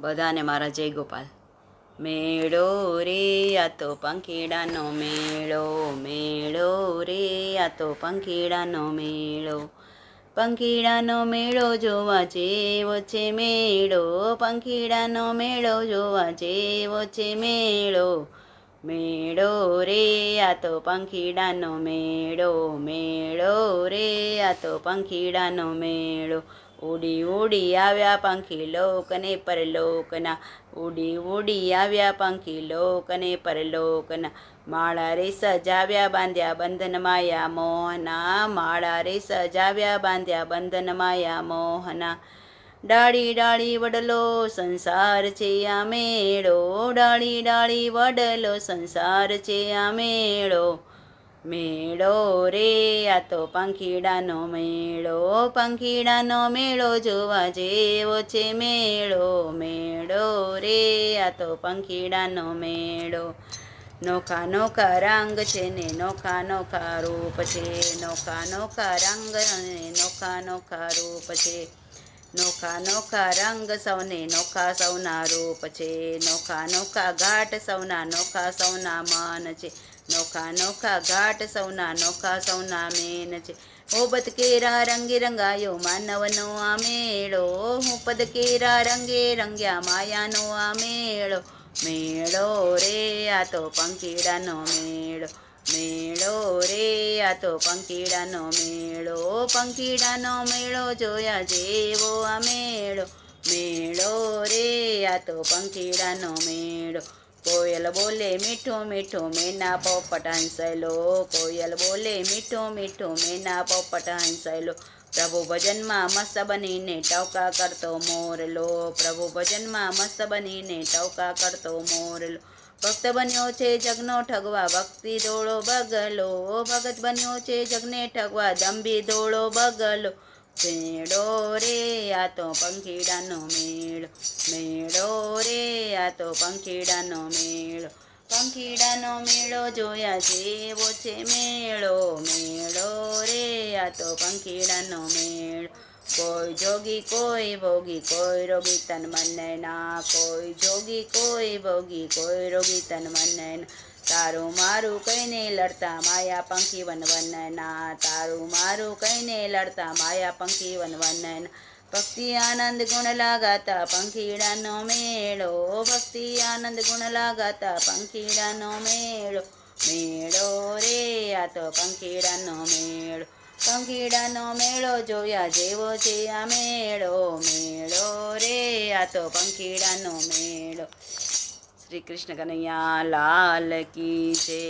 બધાને મારા જય ગોપાલ. મેળો રે આ તો પંખીડાનો મેળો, મેળો રે આ તો પંખીડાનો મેળો. પંખીડાનો મેળો જોવા જેવો છે મેળો, પંખીડાનો મેળો જોવા જેવો છે મેળો. મેળો રે આ તો પંખીડાનો મેળો, મેળો રે આ તો પંખીડાનો મેળો. ઉડી ઉડી આવ્યા પંખી લોકને પરલોકના, ઉડી ઉડી આવ્યા પંખી લોકને પરલોકના. માળા રે સજાવ્યા બાંધ્યા બંધન માયા મોહના, માળા રે સજાવ્યા બાંધ્યા બંધન માયા મોહના. ડાળી ડાળી વડલો સંસાર છે આ મેળો, ડાળી ડાળી વડલો સંસાર છે આ મેળો. મેળો રે આ તો પંખીડાનો મેળો, પંખીડાનો મેળો જોવા જેવો છે મેળો. મેળો રે આ તો પંખીડાનો મેળો. નોખા નોખા રંગ છે ને નોખા નોખા રૂપ છે, નોખા નોખા રંગ અને નોખા નોખા રૂપ છે. નોખા નોખા રંગ સૌને નોખા સૌના રૂપ છે, નોખા નોખા ઘાટ સૌના નોખા સૌના મન છે, નોખા નોખા ઘાટ સૌના નોખા સૌના મેન છે. હું પદ કેરા રંગે રંગાયો માનવનો આ મેળો, હું પદ કેરા રંગે રંગ્યા માયાનો આ મેળો. મેળો રે આ તો પંખીડાનો મેળો, મેળો રે આ તો પંખીડાનો મેળો. પંખીડાનો મેળો જોયા જેવો આ મેળો. મેળો રે આ તો પંખીડાનો મેળો. કોયલ બોલે મીઠું મીઠું મેના પોપટ હંસેલો, કોયલ બોલે મીઠું મીઠું મેના પોપટ હંસેલો. પ્રભુ ભજનમાં મસ્ત બનીને ટવકા કરતો મોરલો, પ્રભુ ભજનમાં મસ્ત બનીને ટવકા કરતો મોરલો. ભક્ત બન્યો છે જગનો ઠગવા ભક્તિ દોડો બગલો, ભગત બન્યો છે જગને ઠગવા દંભી દોડો બગલો. મેળો રે આ તો પંખીડાનો મેળો, મેળો રે આ તો પંખીડાનો મેળો. પંખીડાનો મેળો જોયા જેવો છે મેળો, મેળો રે આ તો પંખીડાનો મેળો. કોઈ જોગી કોઈ ભોગી કોઈ રોગી તન મને ના, કોઈ જોગી કોઈ ભોગી કોઈ રોગી તન મને ના. તારું મારું કહીને લડતા માયા પંખી વન વનના, તારું મારું કહીને લડતા માયા પંખી વન વનના. ભક્તિ આનંદ ગુણ લાગાતા પંખીડાનો મેળો, ભક્તિ આનંદ ગુણ લાગાતા પંખીડાનો મેળો. મેળો રે આ તો પંખીડાનો મેળો, પંખીડાનો મેળો જોયા જેવો છે આ મેળો. મેળો રે આ તો પંખીડાનો મેળો. શ્રી કૃષ્ણ કનૈયા લાલ કી જય.